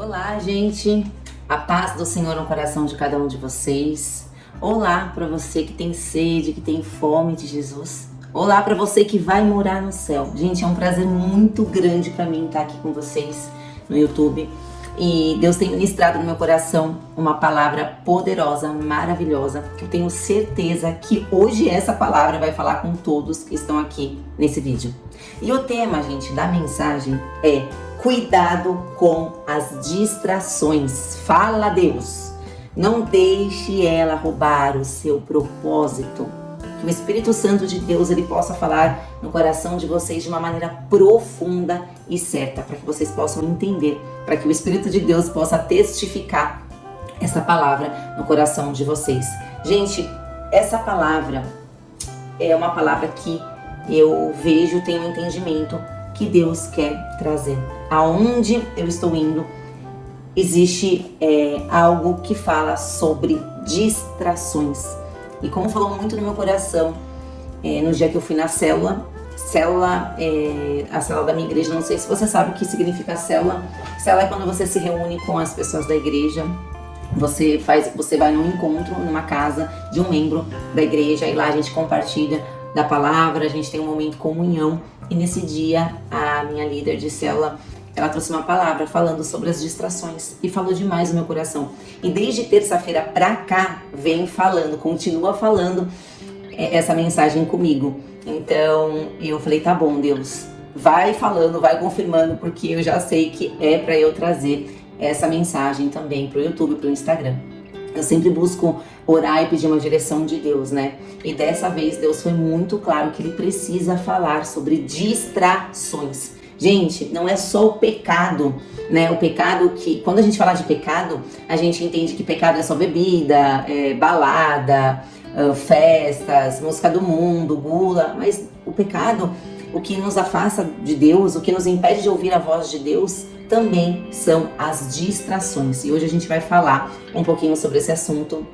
Olá, gente! A paz do Senhor no coração de cada um de vocês. Olá para você que tem sede, que tem fome de Jesus. Olá para você que vai morar no céu. Gente, é um prazer muito grande para mim estar aqui com vocês no YouTube. E Deus tem ministrado no meu coração uma palavra poderosa, maravilhosa, que eu tenho certeza que hoje essa palavra vai falar com todos que estão aqui nesse vídeo. E o tema, gente, da mensagem é: cuidado com as distrações. Fala, Deus. Não deixe ela roubar o seu propósito. Que o Espírito Santo de Deus ele possa falar no coração de vocês de uma maneira profunda e certa, para que vocês possam entender, para que o Espírito de Deus possa testificar essa palavra no coração de vocês. Gente, essa palavra é uma palavra que eu vejo, tenho um entendimento que Deus quer trazer. Aonde eu estou indo, existe algo que fala sobre distrações. E como falou muito no meu coração, no dia que eu fui na célula, a célula da minha igreja, não sei se você sabe o que significa célula. Célula é quando você se reúne com as pessoas da igreja, você vai num encontro, numa casa de um membro da igreja, e lá a gente compartilha da palavra, a gente tem um momento de comunhão. E nesse dia, a minha líder de célula, ela trouxe uma palavra falando sobre as distrações e falou demais no meu coração. E desde terça-feira pra cá, continua falando essa mensagem comigo. Então, eu falei, tá bom, Deus, vai falando, vai confirmando, porque eu já sei que é pra eu trazer essa mensagem também pro YouTube, pro Instagram. Eu sempre busco orar e pedir uma direção de Deus, né? E dessa vez Deus foi muito claro que Ele precisa falar sobre distrações. Gente, não é só o pecado, né? O pecado que, quando a gente fala de pecado, a gente entende que pecado é só bebida, balada, festas, música do mundo, gula. Mas o pecado, o que nos afasta de Deus, o que nos impede de ouvir a voz de Deus, também são as distrações. E hoje a gente vai falar um pouquinho sobre esse assunto.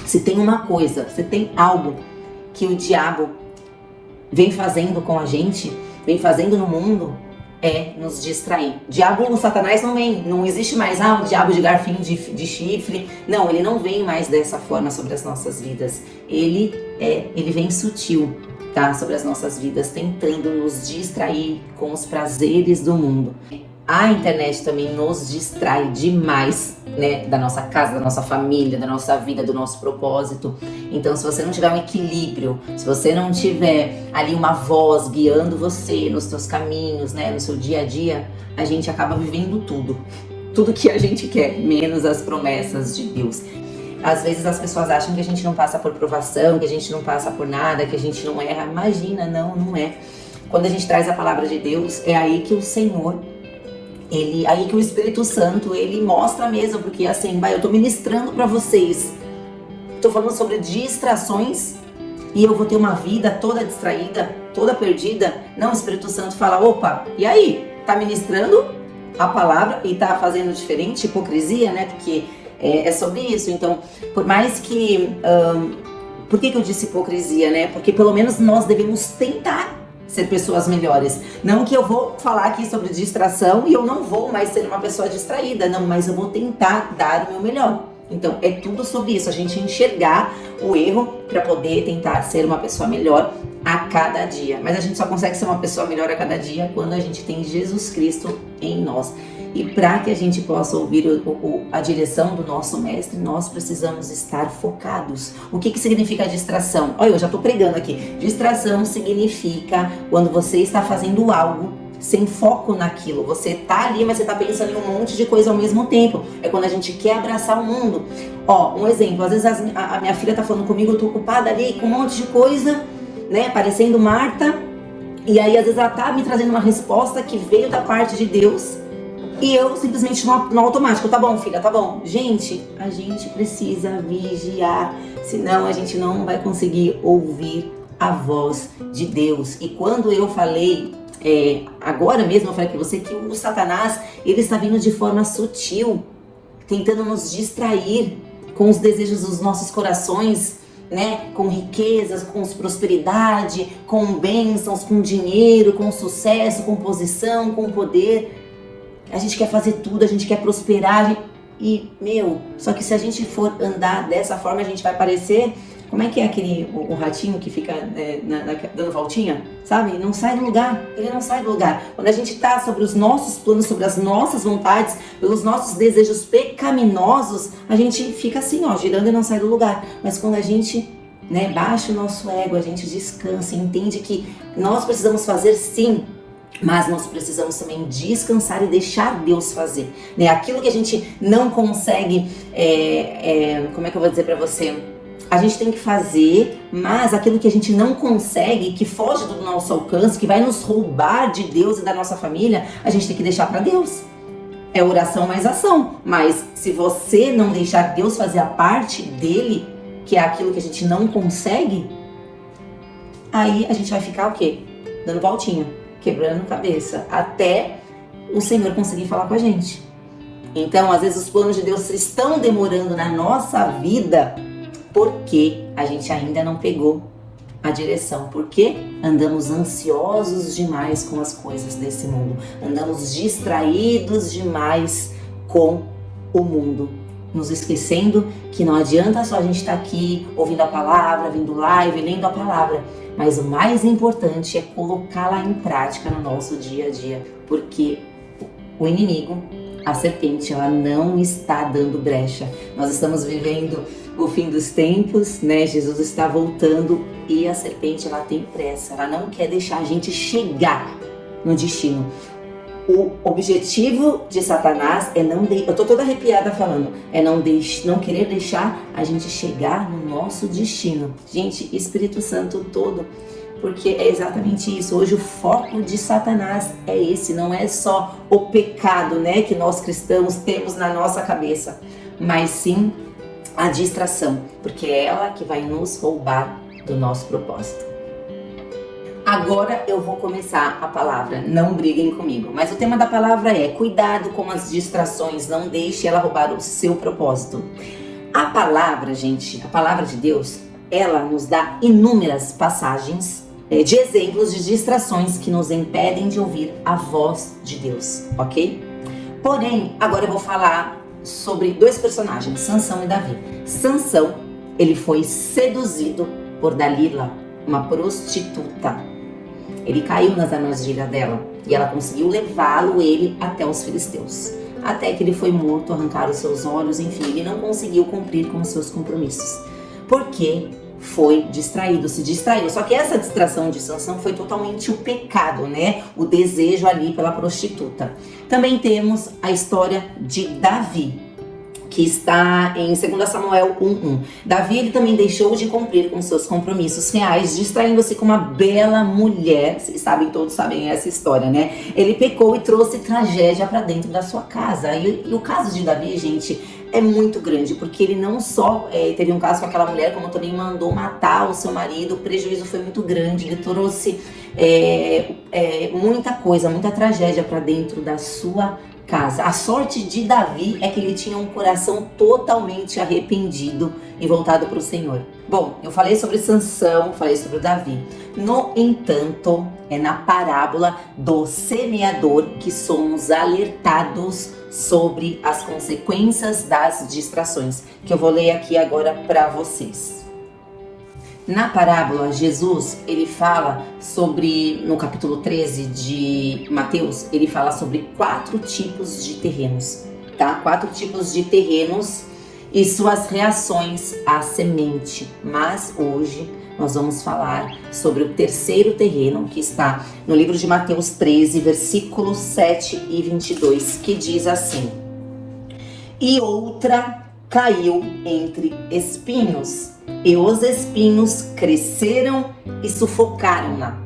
Se tem uma coisa, se tem algo que o diabo vem fazendo com a gente, vem fazendo no mundo, é nos distrair. Diabo, o Satanás não existe mais, o diabo de garfinho de chifre. Não, ele não vem mais dessa forma sobre as nossas vidas. Ele vem sutil, tá? Sobre as nossas vidas, tentando nos distrair com os prazeres do mundo. A internet também nos distrai demais, né, da nossa casa, da nossa família, da nossa vida, do nosso propósito. Então, se você não tiver um equilíbrio, se você não tiver ali uma voz guiando você nos seus caminhos, né, no seu dia a dia, a gente acaba vivendo tudo que a gente quer, menos as promessas de Deus. Às vezes as pessoas acham que a gente não passa por provação, que a gente não passa por nada, que a gente não erra. Imagina, não é. Quando a gente traz a palavra de Deus, é aí que o Senhor, aí que o Espírito Santo, ele mostra mesmo, porque assim, eu tô ministrando pra vocês, tô falando sobre distrações e eu vou ter uma vida toda distraída, toda perdida. Não, o Espírito Santo fala, opa, e aí? Tá ministrando a palavra e tá fazendo diferente? Hipocrisia, né? Porque é sobre isso. Então, por mais que... por que eu disse hipocrisia, né? Porque pelo menos nós devemos tentar ser pessoas melhores. Não que eu vou falar aqui sobre distração e eu não vou mais ser uma pessoa distraída, não, mas eu vou tentar dar o meu melhor. Então, é tudo sobre isso, a gente enxergar o erro para poder tentar ser uma pessoa melhor a cada dia. Mas a gente só consegue ser uma pessoa melhor a cada dia quando a gente tem Jesus Cristo em nós. E para que a gente possa ouvir a direção do nosso mestre, nós precisamos estar focados. O que significa distração? Olha, eu já estou pregando aqui. Distração significa quando você está fazendo algo sem foco naquilo. Você está ali, mas você está pensando em um monte de coisa ao mesmo tempo. É quando a gente quer abraçar o mundo. Um exemplo, às vezes a minha filha está falando comigo, eu estou ocupada ali com um monte de coisa, né, parecendo Marta. E aí, às vezes, ela está me trazendo uma resposta que veio da parte de Deus. E eu simplesmente no automático, tá bom, filha, tá bom. Gente, a gente precisa vigiar, senão a gente não vai conseguir ouvir a voz de Deus. E quando eu falei, agora mesmo eu falei pra você que o Satanás, ele está vindo de forma sutil, tentando nos distrair com os desejos dos nossos corações, né? Com riquezas, com prosperidade, com bênçãos, com dinheiro, com sucesso, com posição, com poder. a gente quer fazer tudo, a gente quer prosperar, só que se a gente for andar dessa forma, a gente vai parecer, como é que é o ratinho que fica dando voltinha, sabe? Não sai do lugar, ele não sai do lugar. Quando a gente tá sobre os nossos planos, sobre as nossas vontades, pelos nossos desejos pecaminosos, a gente fica assim, ó, girando e não sai do lugar. Mas quando a gente baixa o nosso ego, a gente descansa, entende que nós precisamos fazer sim, mas nós precisamos também descansar e deixar Deus fazer. Aquilo que a gente não consegue, como é que eu vou dizer pra você? A gente tem que fazer, mas aquilo que a gente não consegue, que foge do nosso alcance, que vai nos roubar de Deus e da nossa família, a gente tem que deixar pra Deus. É oração mais ação, mas se você não deixar Deus fazer a parte dele, que é aquilo que a gente não consegue, aí a gente vai ficar o quê? Dando voltinha, quebrando cabeça, até o Senhor conseguir falar com a gente. Então, às vezes os planos de Deus estão demorando na nossa vida porque a gente ainda não pegou a direção, porque andamos ansiosos demais com as coisas desse mundo, andamos distraídos demais com o mundo, nos esquecendo que não adianta só a gente estar aqui ouvindo a palavra, vendo live, lendo a palavra, mas o mais importante é colocá-la em prática no nosso dia a dia, porque o inimigo, a serpente, ela não está dando brecha. Nós estamos vivendo o fim dos tempos, Jesus está voltando e a serpente, ela tem pressa, ela não quer deixar a gente chegar no destino. O objetivo de Satanás é eu tô toda arrepiada falando, é não querer deixar a gente chegar no nosso destino. Gente, Espírito Santo todo, porque é exatamente isso. Hoje o foco de Satanás é esse, não é só o pecado, que nós cristãos temos na nossa cabeça, mas sim a distração, porque é ela que vai nos roubar do nosso propósito. Agora eu vou começar a palavra, não briguem comigo, mas o tema da palavra é cuidado com as distrações, não deixe ela roubar o seu propósito. A palavra, gente, a palavra de Deus, ela nos dá inúmeras passagens de exemplos de distrações que nos impedem de ouvir a voz de Deus, ok? Porém, agora eu vou falar sobre dois personagens, Sansão e Davi. Sansão, ele foi seduzido por Dalila, uma prostituta. Ele caiu nas armadilhas dela e ela conseguiu levá-lo, ele, até os filisteus. Até que ele foi morto, arrancaram os seus olhos, enfim, ele não conseguiu cumprir com os seus compromissos. Porque foi distraído, se distraiu. Só que essa distração de Sansão foi totalmente o pecado, o desejo ali pela prostituta. Também temos a história de Davi, que está em 2 Samuel 1:1. Davi, ele também deixou de cumprir com seus compromissos reais, distraindo-se com uma bela mulher. Vocês sabem, todos sabem essa história, Ele pecou e trouxe tragédia para dentro da sua casa. E o caso de Davi, gente, é muito grande, porque ele não só teve um caso com aquela mulher, como também mandou matar o seu marido. O prejuízo foi muito grande, ele trouxe muita coisa, muita tragédia para dentro da sua casa. A sorte de Davi é que ele tinha um coração totalmente arrependido e voltado para o Senhor. Bom, eu falei sobre Sansão, falei sobre Davi. No entanto, é na parábola do semeador que somos alertados sobre as consequências das distrações, que eu vou ler aqui agora para vocês. Na parábola, Jesus, ele fala sobre, no capítulo 13 de Mateus, ele fala sobre 4 tipos de terrenos, tá? 4 tipos de terrenos e suas reações à semente. Mas hoje nós vamos falar sobre o terceiro terreno, que está no livro de Mateus 13, versículos 7 e 22, que diz assim: E outra caiu entre espinhos, e os espinhos cresceram e sufocaram-na.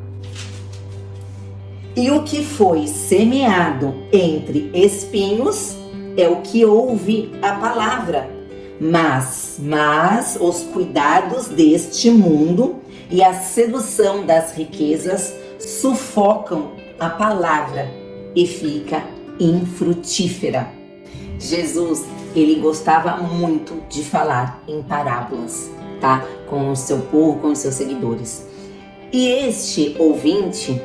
E o que foi semeado entre espinhos é o que ouve a palavra, mas os cuidados deste mundo e a sedução das riquezas sufocam a palavra e fica infrutífera. Jesus, ele gostava muito de falar em parábolas, tá? Com o seu povo, com os seus seguidores. E este ouvinte,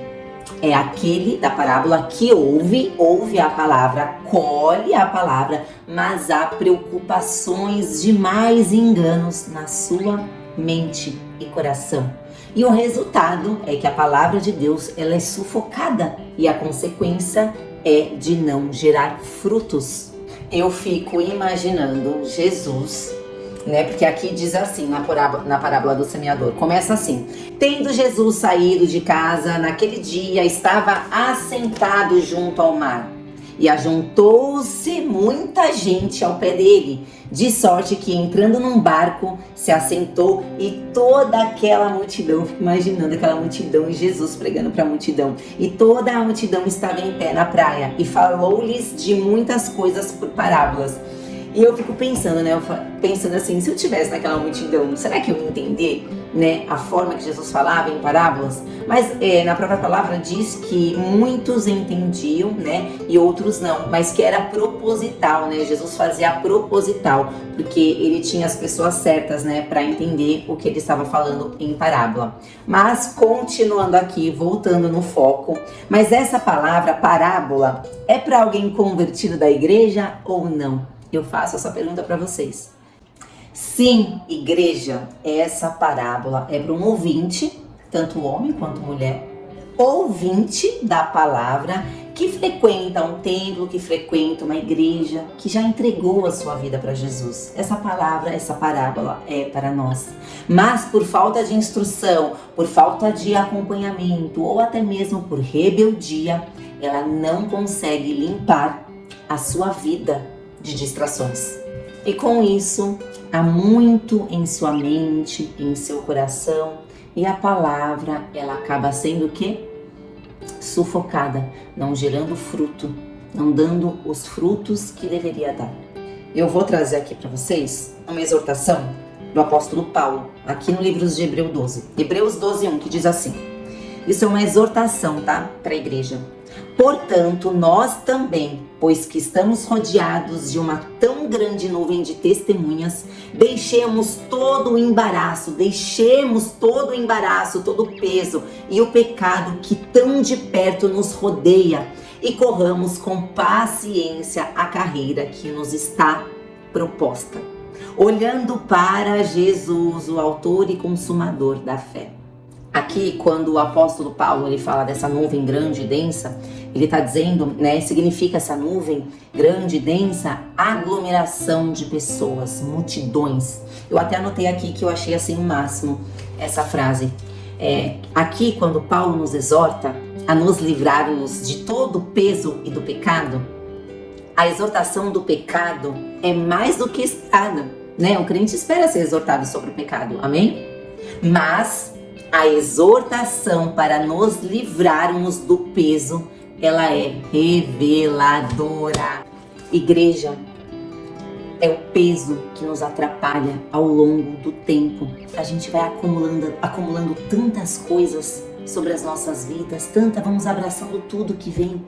é aquele da parábola que ouve a palavra, colhe a palavra, mas há preocupações demais e enganos na sua mente e coração. E o resultado é que a palavra de Deus ela é sufocada e a consequência é de não gerar frutos. Eu fico imaginando Jesus, né? Porque aqui diz assim na parábola do semeador, começa assim: tendo Jesus saído de casa naquele dia, estava assentado junto ao mar, e ajuntou-se muita gente ao pé dele, de sorte que entrando num barco se assentou, e toda aquela multidão, fico imaginando aquela multidão e Jesus pregando para a multidão, e toda a multidão estava em pé na praia, e falou-lhes de muitas coisas por parábolas. E eu fico pensando, né? Pensando assim, se eu estivesse naquela multidão, será que eu ia entender, né, a forma que Jesus falava em parábolas? Mas na própria palavra diz que muitos entendiam, né, e outros não, mas que era proposital, né? Jesus fazia proposital, porque ele tinha as pessoas certas, né, para entender o que ele estava falando em parábola. Mas continuando aqui, voltando no foco, mas essa palavra parábola é para alguém convertido da igreja ou não? Eu faço essa pergunta para vocês. Sim, igreja, essa parábola é para um ouvinte, tanto homem quanto mulher, ouvinte da palavra, que frequenta um templo, que frequenta uma igreja, que já entregou a sua vida para Jesus. Essa palavra, essa parábola é para nós. Mas por falta de instrução, por falta de acompanhamento ou até mesmo por rebeldia, ela não consegue limpar a sua vida de distrações. E com isso, há muito em sua mente, em seu coração, e a palavra, ela acaba sendo o quê? Sufocada, não gerando fruto, não dando os frutos que deveria dar. Eu vou trazer aqui para vocês uma exortação do apóstolo Paulo, aqui no livro de Hebreus 12. Hebreus 12:1, que diz assim: isso é uma exortação, tá? Para a igreja. Portanto, nós também, pois que estamos rodeados de uma tão grande nuvem de testemunhas, deixemos todo o embaraço, todo o peso e o pecado que tão de perto nos rodeia e corramos com paciência a carreira que nos está proposta, olhando para Jesus, o autor e consumador da fé. Aqui, quando o apóstolo Paulo ele fala dessa nuvem grande e densa, ele está dizendo, né, significa essa nuvem grande e densa, aglomeração de pessoas, multidões. Eu até anotei aqui que eu achei assim o máximo essa frase. Aqui, quando Paulo nos exorta a nos livrarmos de todo o peso e do pecado, a exortação do pecado é mais do que esperada, né? O crente espera ser exortado sobre o pecado, amém? Mas a exortação para nos livrarmos do peso, ela é reveladora. Igreja, é o peso que nos atrapalha ao longo do tempo. A gente vai acumulando tantas coisas sobre as nossas vidas, vamos abraçando tudo que vem.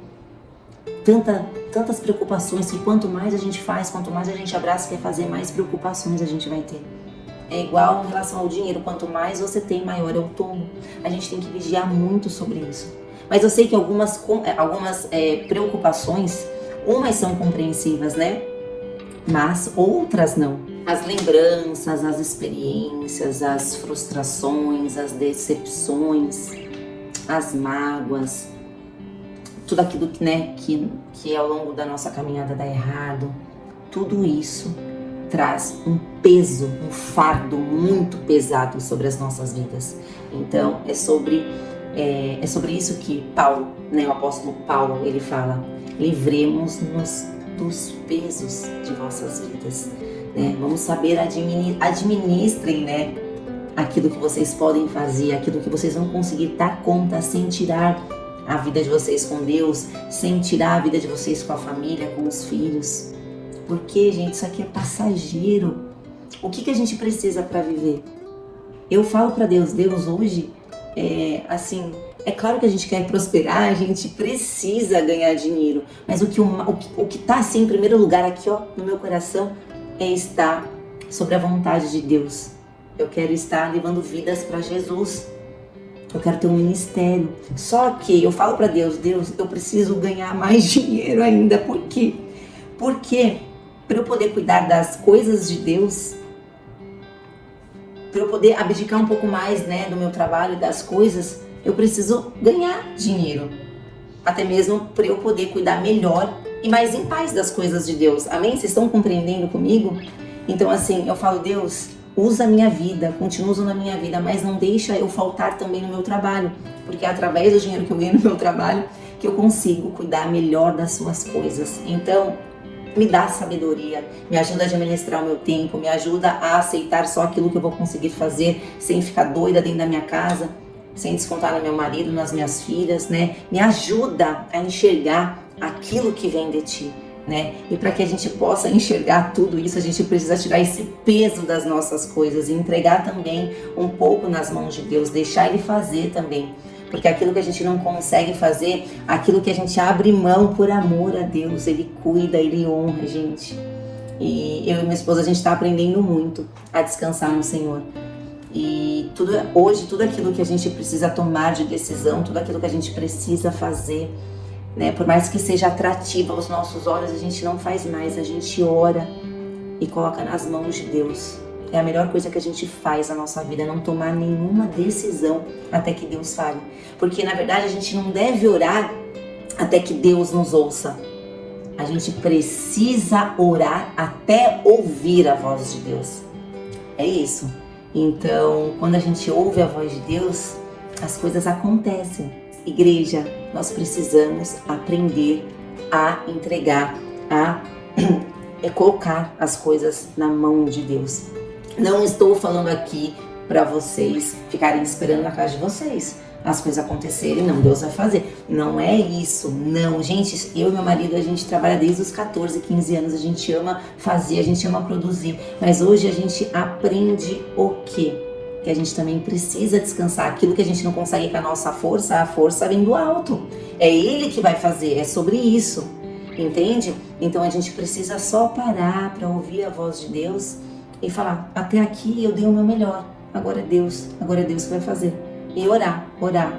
Tantas preocupações que quanto mais a gente faz, quanto mais a gente abraça e quer fazer, mais preocupações a gente vai ter. É igual em relação ao dinheiro, quanto mais você tem, maior é o tombo. A gente tem que vigiar muito sobre isso. Mas eu sei que algumas preocupações, umas são compreensivas, né? Mas outras não. As lembranças, as experiências, as frustrações, as decepções, as mágoas, tudo aquilo que ao longo da nossa caminhada dá errado, tudo isso traz um peso, um fardo muito pesado sobre as nossas vidas. Então é sobre isso que Paulo, né, o apóstolo Paulo, ele fala: livremos-nos dos pesos de vossas vidas, né? Vamos saber administrem, né, aquilo que vocês podem fazer, aquilo que vocês vão conseguir dar conta sem tirar a vida de vocês com Deus, sem tirar a vida de vocês com a família, com os filhos. Porque, gente, isso aqui é passageiro. O que a gente precisa para viver? Eu falo para Deus hoje, é claro que a gente quer prosperar, a gente precisa ganhar dinheiro, mas o que tá assim em primeiro lugar aqui, ó, no meu coração, é estar sobre a vontade de Deus. Eu quero estar levando vidas para Jesus. eu quero ter um ministério. Só que eu falo para Deus, eu preciso ganhar mais dinheiro ainda. Por quê? Porque para eu poder cuidar das coisas de Deus, para eu poder abdicar um pouco mais, né, do meu trabalho e das coisas, eu preciso ganhar dinheiro. Até mesmo para eu poder cuidar melhor e mais em paz das coisas de Deus. Amém? Vocês estão compreendendo comigo? Então assim, eu falo, Deus, usa a minha vida, continua usando a minha vida, mas não deixa eu faltar também no meu trabalho. Porque é através do dinheiro que eu ganho no meu trabalho que eu consigo cuidar melhor das suas coisas. Então, me dá sabedoria, me ajuda a administrar o meu tempo, me ajuda a aceitar só aquilo que eu vou conseguir fazer, sem ficar doida dentro da minha casa, sem descontar no meu marido, nas minhas filhas, né? Me ajuda a enxergar aquilo que vem de ti, né? E para que a gente possa enxergar tudo isso, a gente precisa tirar esse peso das nossas coisas e entregar também um pouco nas mãos de Deus, deixar Ele fazer também. Porque aquilo que a gente não consegue fazer, aquilo que a gente abre mão por amor a Deus, Ele cuida, Ele honra a gente. E eu e minha esposa, a gente está aprendendo muito a descansar no Senhor. E hoje, tudo aquilo que a gente precisa tomar de decisão, tudo aquilo que a gente precisa fazer, né, por mais que seja atrativo aos nossos olhos, a gente não faz mais, a gente ora e coloca nas mãos de Deus. É a melhor coisa que a gente faz na nossa vida, não tomar nenhuma decisão até que Deus fale. Porque, na verdade, a gente não deve orar até que Deus nos ouça. A gente precisa orar até ouvir a voz de Deus. É isso. Então, quando a gente ouve a voz de Deus, as coisas acontecem. Igreja, nós precisamos aprender a entregar, a colocar as coisas na mão de Deus. Não estou falando aqui para vocês ficarem esperando na casa de vocês as coisas acontecerem, não, Deus vai fazer. Não é isso, não. Gente, eu e meu marido, a gente trabalha desde os 14, 15 anos, a gente ama fazer, a gente ama produzir. Mas hoje a gente aprende o quê? Que a gente também precisa descansar. Aquilo que a gente não consegue com a nossa força, a força vem do alto. É Ele que vai fazer, é sobre isso. Entende? Então a gente precisa só parar para ouvir a voz de Deus e falar, até aqui eu dei o meu melhor, agora é Deus que vai fazer. E orar,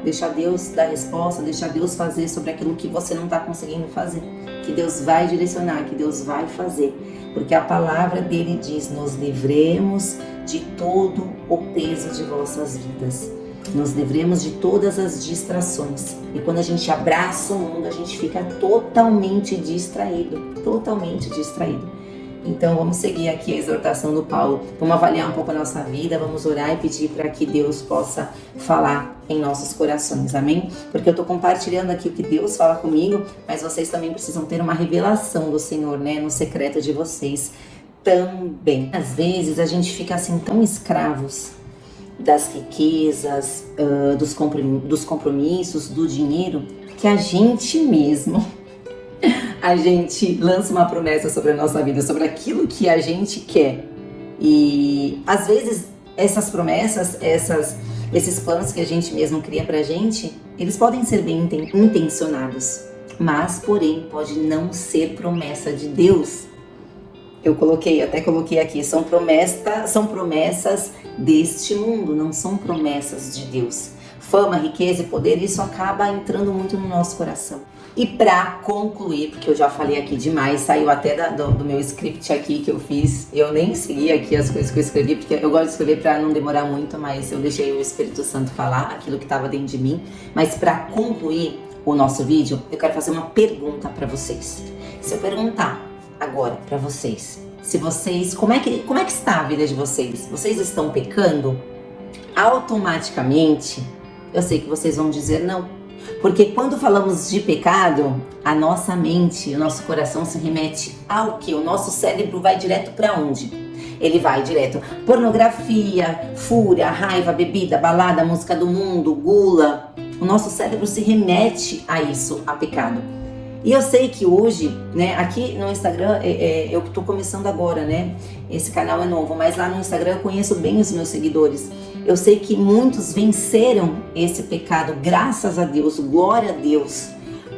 deixar Deus dar resposta, deixar Deus fazer sobre aquilo que você não está conseguindo fazer. Que Deus vai direcionar, que Deus vai fazer. Porque a palavra dele diz, nos livremos de todo o peso de vossas vidas. Nos livremos de todas as distrações. E quando a gente abraça o mundo, a gente fica totalmente distraído. Então vamos seguir aqui a exortação do Paulo, vamos avaliar um pouco a nossa vida, vamos orar e pedir para que Deus possa falar em nossos corações, amém? Porque eu estou compartilhando aqui o que Deus fala comigo, mas vocês também precisam ter uma revelação do Senhor, né, no secreto de vocês também. Às vezes a gente fica assim tão escravos das riquezas, dos compromissos, do dinheiro, que a gente mesmo... a gente lança uma promessa sobre a nossa vida, sobre aquilo que a gente quer. E às vezes essas promessas, esses planos que a gente mesmo cria pra gente, eles podem ser bem intencionados, mas porém pode não ser promessa de Deus. Até coloquei aqui, são promessas deste mundo, não são promessas de Deus. Fama, riqueza e poder, isso acaba entrando muito no nosso coração. E para concluir, porque eu já falei aqui demais, saiu até do meu script aqui que eu fiz, eu nem segui aqui as coisas que eu escrevi, porque eu gosto de escrever para não demorar muito, mas eu deixei o Espírito Santo falar aquilo que estava dentro de mim. Mas para concluir o nosso vídeo, eu quero fazer uma pergunta para vocês. Se eu perguntar agora para vocês, como é que está a vida de vocês? Vocês estão pecando? Automaticamente, eu sei que vocês vão dizer não. Porque quando falamos de pecado, a nossa mente, o nosso coração se remete ao que? O nosso cérebro vai direto para onde? Ele vai direto. Pornografia, fúria, raiva, bebida, balada, música do mundo, gula. O nosso cérebro se remete a isso, a pecado. E eu sei que hoje, né, aqui no Instagram, eu tô começando agora, né? Esse canal é novo, mas lá no Instagram eu conheço bem os meus seguidores. Eu sei que muitos venceram esse pecado, graças a Deus, glória a Deus.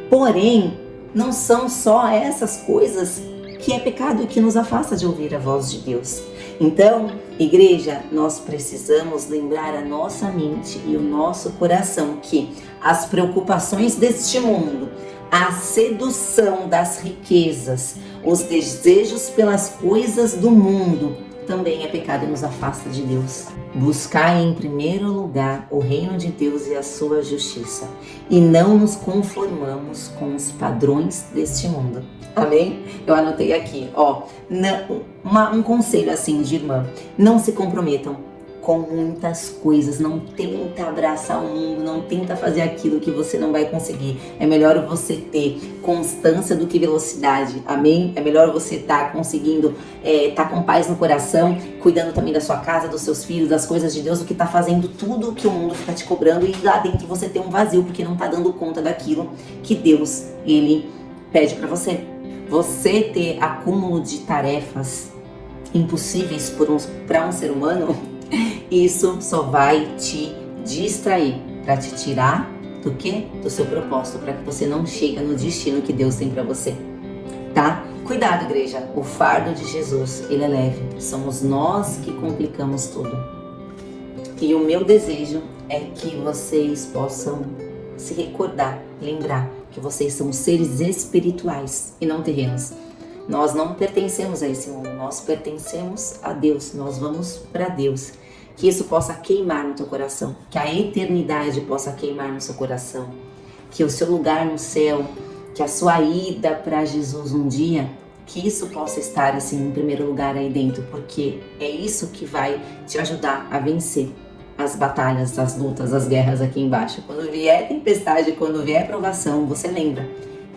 Porém, não são só essas coisas que é pecado e que nos afasta de ouvir a voz de Deus. Então, igreja, nós precisamos lembrar a nossa mente e o nosso coração que as preocupações deste mundo, a sedução das riquezas, os desejos pelas coisas do mundo, também é pecado e nos afasta de Deus. Buscar em primeiro lugar o reino de Deus e a sua justiça, e não nos conformamos com os padrões deste mundo. Amém? Eu anotei aqui, um conselho assim de irmã: não se comprometam com muitas coisas, não tenta abraçar o mundo, não tenta fazer aquilo que você não vai conseguir. É melhor você ter constância do que velocidade, amém? É melhor você estar conseguindo, estar com paz no coração, cuidando também da sua casa, dos seus filhos, das coisas de Deus, do que tá fazendo tudo o que o mundo fica te cobrando e lá dentro você ter um vazio, porque não tá dando conta daquilo que Deus, Ele pede pra você. Você ter acúmulo de tarefas impossíveis para um ser humano, isso só vai te distrair, para te tirar do quê? Do seu propósito, para que você não chegue no destino que Deus tem para você, tá? Cuidado, igreja, o fardo de Jesus, ele é leve, somos nós que complicamos tudo. E o meu desejo é que vocês possam se recordar, lembrar que vocês são seres espirituais e não terrenos. Nós não pertencemos a esse mundo, nós pertencemos a Deus, nós vamos para Deus. Que isso possa queimar no teu coração, que a eternidade possa queimar no seu coração, que o seu lugar no céu, que a sua ida para Jesus um dia, que isso possa estar assim em primeiro lugar aí dentro, porque é isso que vai te ajudar a vencer as batalhas, as lutas, as guerras aqui embaixo. Quando vier tempestade, quando vier provação, você lembra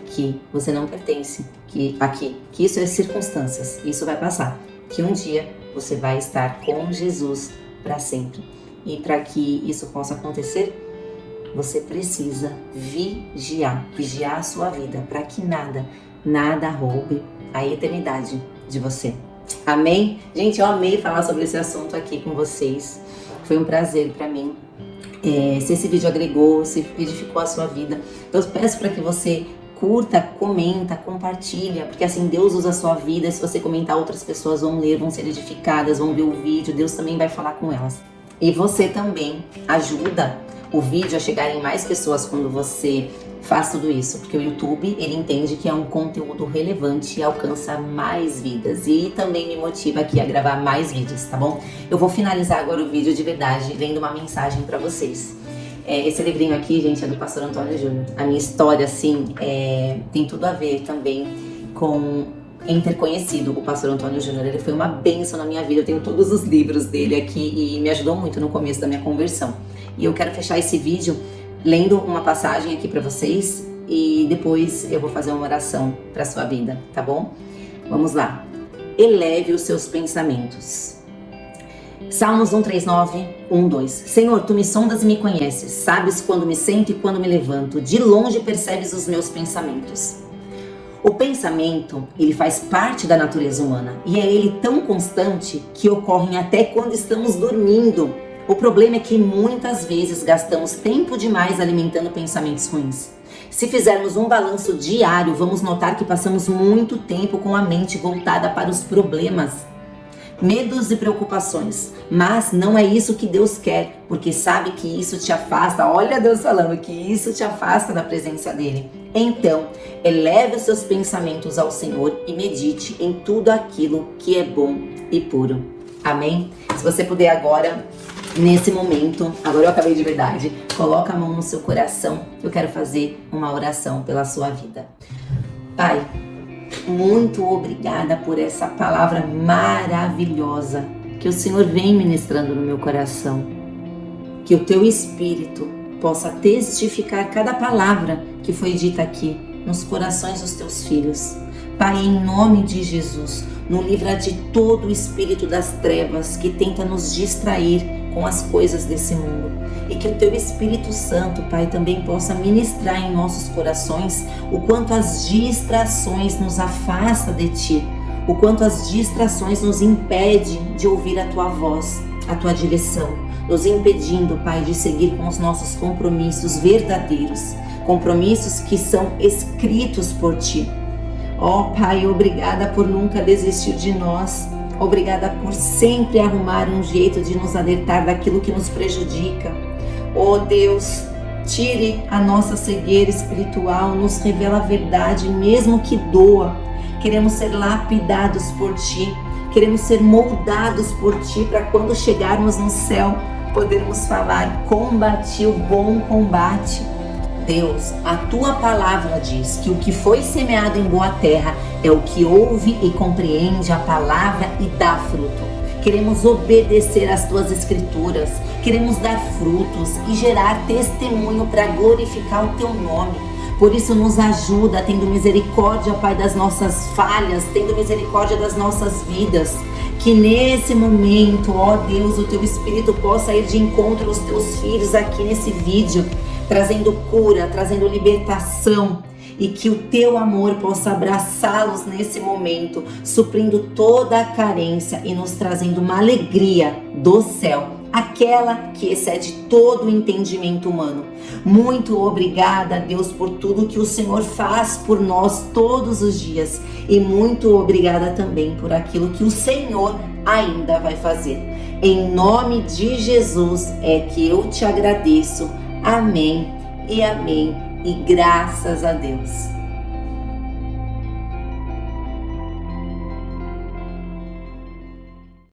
que você não pertence que isso é circunstâncias, isso vai passar, que um dia você vai estar com Jesus para sempre. E para que isso possa acontecer, você precisa vigiar a sua vida, para que nada roube a eternidade de você. Amém? Gente, eu amei falar sobre esse assunto aqui com vocês. Foi um prazer para mim. Se esse vídeo agregou, se edificou a sua vida, eu peço para que você curta, comenta, compartilha, porque assim Deus usa a sua vida. Se você comentar, outras pessoas vão ler, vão ser edificadas, vão ver o vídeo, Deus também vai falar com elas. E você também ajuda o vídeo a chegar em mais pessoas quando você faz tudo isso, porque o YouTube, ele entende que é um conteúdo relevante e alcança mais vidas, e também me motiva aqui a gravar mais vídeos, tá bom? Eu vou finalizar agora o vídeo de verdade, lendo uma mensagem para vocês. Esse livrinho aqui, gente, é do pastor Antônio Júnior. A minha história, assim, tem tudo a ver também em ter conhecido o pastor Antônio Júnior. Ele foi uma bênção na minha vida. Eu tenho todos os livros dele aqui e me ajudou muito no começo da minha conversão. E eu quero fechar esse vídeo lendo uma passagem aqui para vocês e depois eu vou fazer uma oração para sua vida, tá bom? Vamos lá. Eleve os seus pensamentos. Salmos 139, 1-2. Senhor, tu me sondas e me conheces, sabes quando me sento e quando me levanto, de longe percebes os meus pensamentos. O pensamento, ele faz parte da natureza humana e é ele tão constante que ocorrem até quando estamos dormindo. O problema é que muitas vezes gastamos tempo demais alimentando pensamentos ruins. Se fizermos um balanço diário, vamos notar que passamos muito tempo com a mente voltada para os problemas, medos e preocupações, mas não é isso que Deus quer, porque sabe que isso te afasta. Olha Deus falando que isso te afasta da presença dele. Então, eleve os seus pensamentos ao Senhor e medite em tudo aquilo que é bom e puro. Amém? Se você puder agora, nesse momento, agora eu acabei de verdade, coloca a mão no seu coração. Eu quero fazer uma oração pela sua vida. Pai, muito obrigada por essa palavra maravilhosa que o Senhor vem ministrando no meu coração. Que o teu Espírito possa testificar cada palavra que foi dita aqui nos corações dos teus filhos. Pai, em nome de Jesus, nos livra de todo o espírito das trevas que tenta nos distrair com as coisas desse mundo. E que o teu Espírito Santo, Pai, também possa ministrar em nossos corações o quanto as distrações nos afastam de Ti, o quanto as distrações nos impedem de ouvir a Tua voz, a Tua direção, nos impedindo, Pai, de seguir com os nossos compromissos verdadeiros, compromissos que são escritos por Ti. Ó Pai, obrigada por nunca desistir de nós. Obrigada por sempre arrumar um jeito de nos alertar daquilo que nos prejudica. Ó Deus, tire a nossa cegueira espiritual, nos revela a verdade, mesmo que doa. Queremos ser lapidados por Ti, queremos ser moldados por Ti, para quando chegarmos no céu, podermos falar: combati o bom combate. Deus, a Tua palavra diz que o que foi semeado em boa terra é o que ouve e compreende a palavra e dá fruto. Queremos obedecer às Tuas escrituras, queremos dar frutos e gerar testemunho para glorificar o Teu nome. Por isso nos ajuda, tendo misericórdia, Pai, das nossas falhas, tendo misericórdia das nossas vidas. Que nesse momento, ó Deus, o Teu Espírito possa ir de encontro aos Teus filhos aqui nesse vídeo, trazendo cura, trazendo libertação, e que o Teu amor possa abraçá-los nesse momento, suprindo toda a carência e nos trazendo uma alegria do céu, aquela que excede todo o entendimento humano. Muito obrigada, Deus, por tudo que o Senhor faz por nós todos os dias, e muito obrigada também por aquilo que o Senhor ainda vai fazer. Em nome de Jesus é que eu te agradeço. Amém e amém, e graças a Deus.